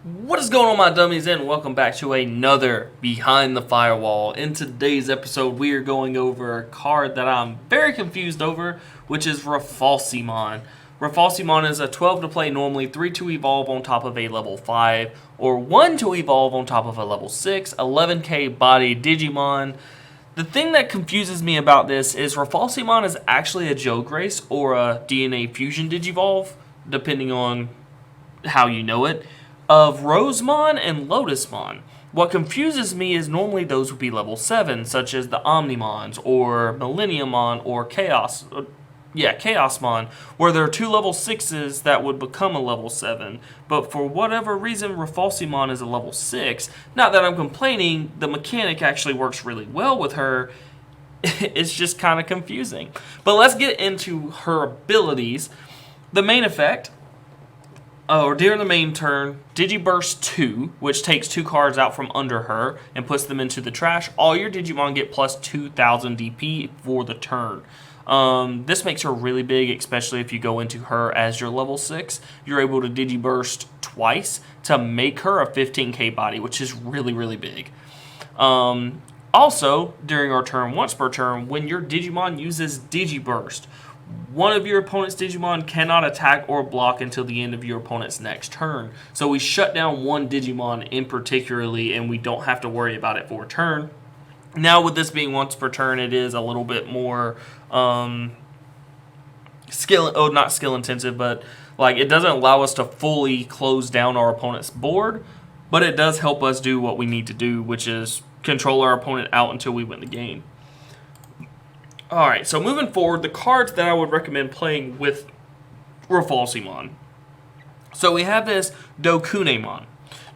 What is going on, my dummies, and welcome back to another Behind the Firewall. In today's episode, we are going over a card that I'm very confused over, which is Rafflesimon. Rafflesimon is a 12 to play normally, 3 to evolve on top of a level 5, or 1 to evolve on top of a level 6, 11k body Digimon. The thing that confuses me about this is Rafflesimon is actually a Jograce or a DNA Fusion Digivolve, depending on how you know it, of Rosemon and Lotusmon. What confuses me is normally those would be level 7, such as the Omnimons or Millenniumon or Chaosmon, where there are 2 level 6s that would become a level 7. But for whatever reason, Rafflesimon is a level 6. Not that I'm complaining, the mechanic actually works really well with her. It's just kind of confusing. But let's get into her abilities. The main effect, or during the main turn, Digiburst 2, which takes 2 cards out from under her and puts them into the trash. All your Digimon get plus 2,000 DP for the turn. This makes her really big, especially if you go into her as your level 6. You're able to Digiburst twice to make her a 15k body, which is really, really big. Also, during our turn, once per turn, when your Digimon uses Digiburst, one of your opponent's Digimon cannot attack or block until the end of your opponent's next turn. So we shut down one Digimon in particularly, and we don't have to worry about it for a turn. Now, with this being once per turn, it is a little bit more not skill intensive, but like it doesn't allow us to fully close down our opponent's board, but it does help us do what we need to do, which is control our opponent out until we win the game. Alright, so moving forward, the cards that I would recommend playing with Rafflesimon. So we have this Dokunemon.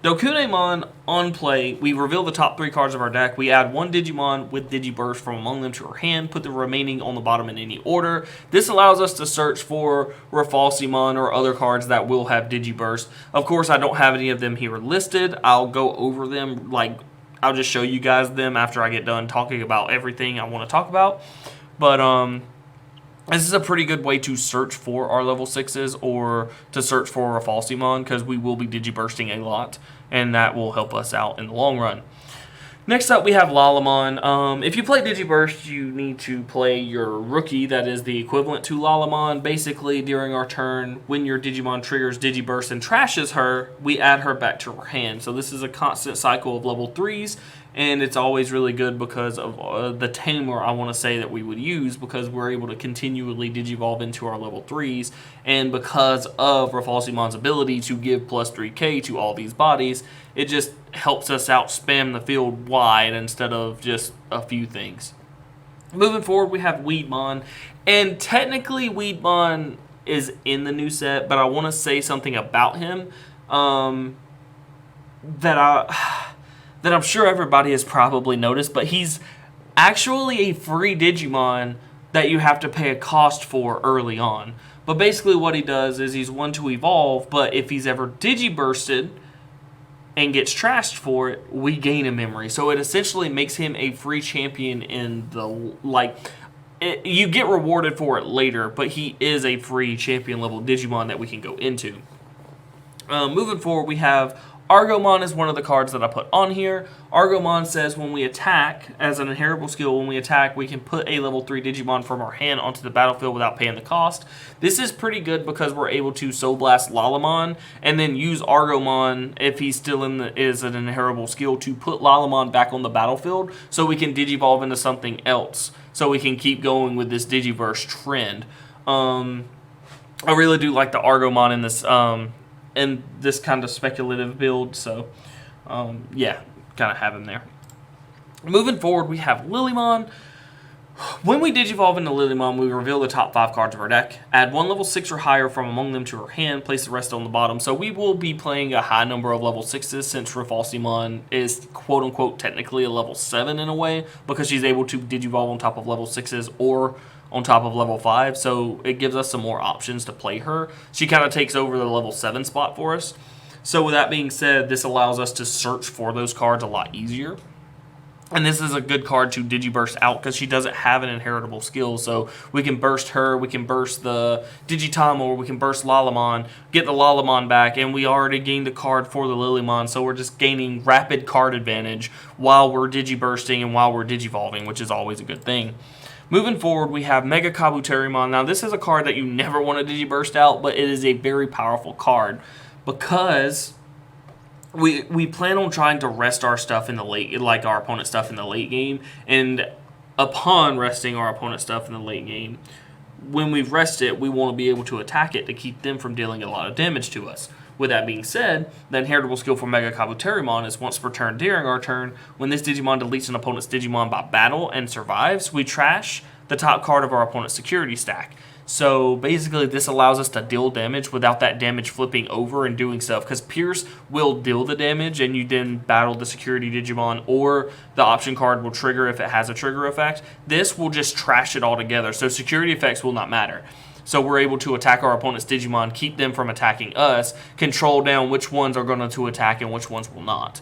Dokunemon on play, we reveal the top 3 cards of our deck. We add 1 Digimon with Digiburst from among them to our hand, put the remaining on the bottom in any order. This allows us to search for Rafflesimon or other cards that will have Digiburst. Of course, I don't have any of them here listed. I'll go over them, I'll just show you guys them after I get done talking about everything I want to talk about. But this is a pretty good way to search for our level 6s or to search for Rafflesimon, because we will be Digibursting a lot, and that will help us out in the long run. Next up, we have Lalamon. If you play Digiburst, you need to play your rookie that is the equivalent to Lalamon. Basically, during our turn, when your Digimon triggers Digiburst and trashes her, we add her back to our hand. So this is a constant cycle of level 3s, and it's always really good because of the tamer, I want to say, that we would use, because we're able to continually Digivolve into our level 3s, and because of Rafflesimon's ability to give plus 3k to all these bodies, it just helps us out spam the field wide instead of just a few things. Moving forward, we have Weedmon, and technically Weedmon is in the new set, but I want to say something about him that I'm sure everybody has probably noticed, but he's actually a free Digimon that you have to pay a cost for early on. But basically what he does is he's 1 to evolve, but if he's ever Digibursted and gets trashed for it, we gain a memory. So it essentially makes him a free champion in the, you get rewarded for it later, but he is a free champion level Digimon that we can go into. Moving forward, we have Argomon is one of the cards that I put on here. Argomon says when we attack, as an inheritable skill, when we attack, we can put a level 3 Digimon from our hand onto the battlefield without paying the cost. This is pretty good because we're able to Soul Blast Lalamon and then use Argomon, if he's still is an inheritable skill, to put Lalamon back on the battlefield so we can Digivolve into something else, so we can keep going with this Digiverse trend. I really do like the Argomon in this kind of speculative build, so yeah, kind of have him there. Moving forward, we have Lilymon. When we Digivolve into Lilymon, we reveal the top 5 cards of our deck, add 1 level 6 or higher from among them to our hand, place the rest on the bottom. So we will be playing a high number of level 6s, since Rafflesimon is quote-unquote technically a level 7 in a way, because she's able to Digivolve on top of level 6s or on top of level 5, so it gives us some more options to play her. She kind of takes over the level 7 spot for us. So with that being said, this allows us to search for those cards a lot easier. And this is a good card to Digiburst out because she doesn't have an inheritable skill. So we can burst her, we can burst the Digitama, or we can burst Lalamon, get the Lalamon back, and we already gained a card for the Lilymon. So we're just gaining rapid card advantage while we're Digibursting and while we're Digivolving, which is always a good thing. Moving forward, we have Mega Kabuterimon. Now, this is a card that you never want to Digiburst out, but it is a very powerful card because we plan on trying to rest our stuff in the late, like our opponent's stuff in the late game, and upon resting our opponent's stuff in the late game, when we rest it, we want to be able to attack it to keep them from dealing a lot of damage to us. With that being said, the inheritable skill for Mega Kabuterimon is once per turn during our turn, when this Digimon deletes an opponent's Digimon by battle and survives, we trash the top card of our opponent's security stack. So basically this allows us to deal damage without that damage flipping over and doing stuff, because Pierce will deal the damage and you then battle the security Digimon, or the option card will trigger if it has a trigger effect. This will just trash it all together, so security effects will not matter. So we're able to attack our opponent's Digimon, keep them from attacking us, control down which ones are going to attack and which ones will not.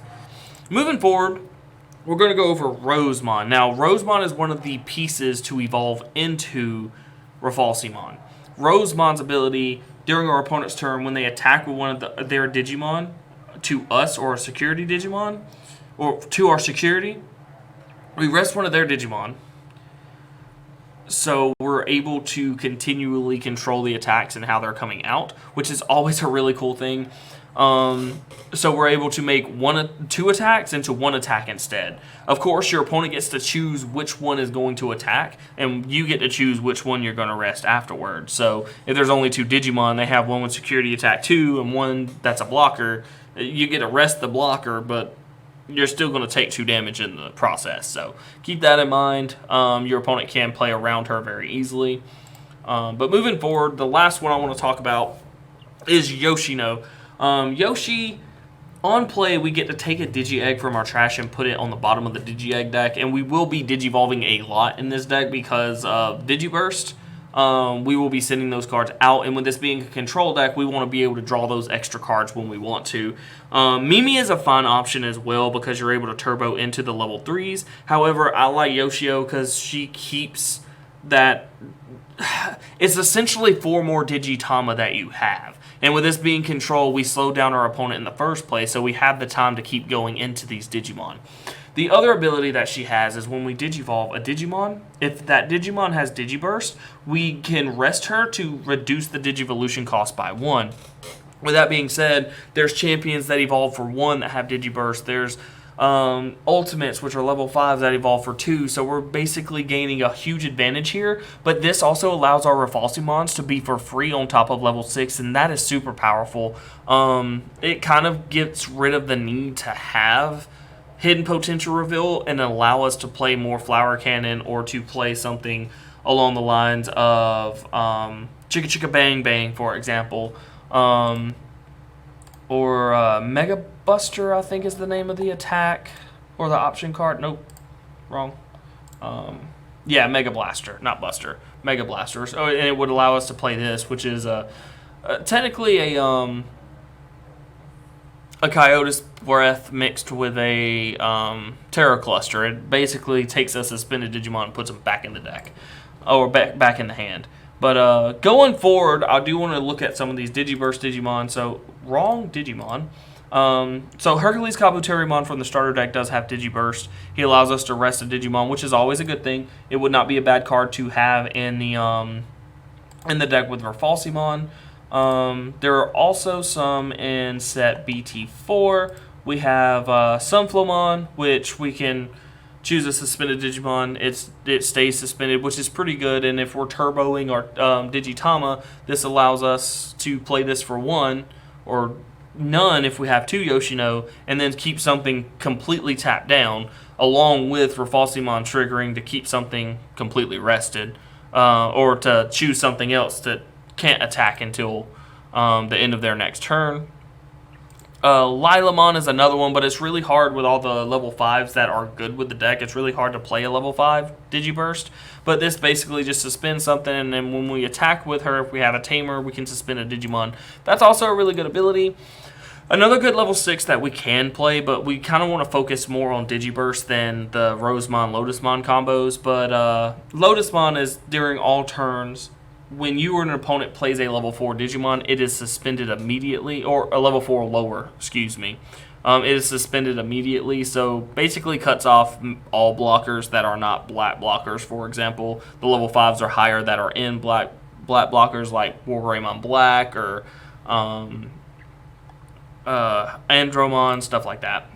Moving forward, we're going to go over Rosemon. Now, Rosemon is one of the pieces to evolve into Rafflesimon. Rosemon's ability during our opponent's turn, when they attack with one of their Digimon to us or a security Digimon, or to our security, we rest one of their Digimon. So we're able to continually control the attacks and how they're coming out, which is always a really cool thing. So we're able to make two attacks into one attack instead. Of course, your opponent gets to choose which one is going to attack, and you get to choose which one you're going to rest afterwards. So if there's only two Digimon, they have one with security attack 2 and one that's a blocker. You get to rest the blocker, but you're still going to take 2 damage in the process. So keep that in mind. Your opponent can play around her very easily. But moving forward, the last one I want to talk about is Yoshino. Yoshi, on play, we get to take a Digi-Egg from our trash and put it on the bottom of the Digi-Egg deck, and we will be Digivolving a lot in this deck because of Digiburst. We will be sending those cards out, and with this being a control deck, we want to be able to draw those extra cards when we want to. Mimi is a fun option as well because you're able to turbo into the level 3s. However, I like Yoshio because she keeps that. It's essentially 4 more Digitama that you have. And with this being control, we slow down our opponent in the first place, so we have the time to keep going into these Digimon. The other ability that she has is when we Digivolve a Digimon, if that Digimon has Digiburst, we can rest her to reduce the Digivolution cost by 1. With that being said, there's champions that evolve for 1 that have Digiburst. There's ultimates, which are level 5s that evolve for 2, so we're basically gaining a huge advantage here, but this also allows our Rafflesimons to be for free on top of level 6, and that is super powerful. It kind of gets rid of the need to have Hidden Potential Reveal and allow us to play more Flower Cannon or to play something along the lines of Chicka Chicka Bang Bang, for example, or Mega Buster, I think is the name of the attack, or the option card. Nope, wrong. Yeah, Mega Blaster, not Buster. Mega Blaster. So, and it would allow us to play this, which is technically a Coyote's Breath mixed with a Terra Cluster. It basically takes a suspended Digimon and puts them back in the deck, or back in the hand. But going forward, I do want to look at some of these Digiburst Digimon. So, wrong Digimon. So Hercules Kabuterimon from the starter deck does have Digiburst. He allows us to rest a Digimon, which is always a good thing. It would not be a bad card to have in the deck with Rafflesimon. There are also some in set BT4. We have Sunflowmon, which we can choose a suspended Digimon. It stays suspended, which is pretty good. And if we're turboing our Digitama, this allows us to play this for 1 or none if we have 2 Yoshino, and then keep something completely tapped down, along with Rafflesimon triggering to keep something completely rested, or to choose something else that can't attack until the end of their next turn. Lilamon is another one, but it's really hard with all the level 5s that are good with the deck. It's really hard to play a level 5 Digiburst, but this basically just suspends something, and then when we attack with her, if we have a Tamer, we can suspend a Digimon. That's also a really good ability. Another good level 6 that we can play, but we kind of want to focus more on Digiburst than the Rosemon, Lotusmon combos. But Lotusmon is during all turns, when you or an opponent plays a level 4 Digimon, it is suspended immediately, or a level 4 lower, excuse me. It is suspended immediately, so basically cuts off all blockers that are not black blockers. For example, the level 5s or higher that are in black blockers like Wargreymon Black or Andromon, stuff like that.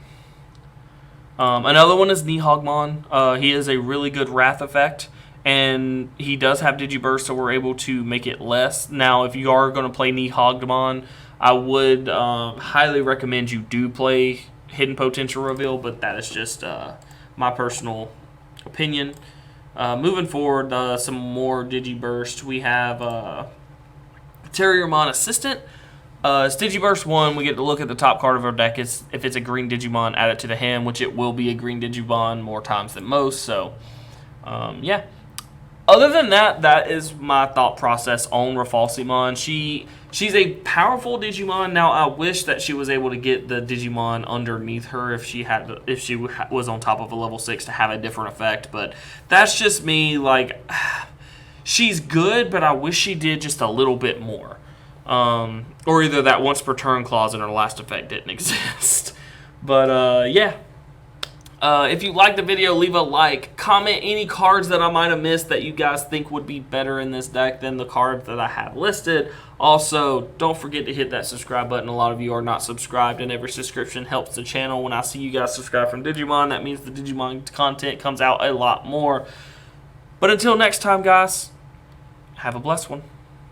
Another one is Nihogmon. He is a really good Wrath effect, and he does have Digiburst, so we're able to make it less. Now, if you are going to play Nihogmon, I would highly recommend you do play Hidden Potential Reveal, but that is just my personal opinion. Moving forward, some more Digiburst. We have Terriermon Assistant. It's Digiburst 1. We get to look at the top card of our deck. If it's a green Digimon, add it to the hand, which it will be a green Digimon more times than most. So, yeah. Other than that, that is my thought process on Rafflesimon. She's a powerful Digimon. Now, I wish that she was able to get the Digimon underneath her if she was on top of a level 6 to have a different effect. But that's just me. Like, she's good, but I wish she did just a little bit more. Or either that once per turn clause in her last effect didn't exist. But, yeah. If you liked the video, leave a like. Comment any cards that I might have missed that you guys think would be better in this deck than the cards that I have listed. Also, don't forget to hit that subscribe button. A lot of you are not subscribed, and every subscription helps the channel. When I see you guys subscribe from Digimon, that means the Digimon content comes out a lot more. But until next time, guys, have a blessed one.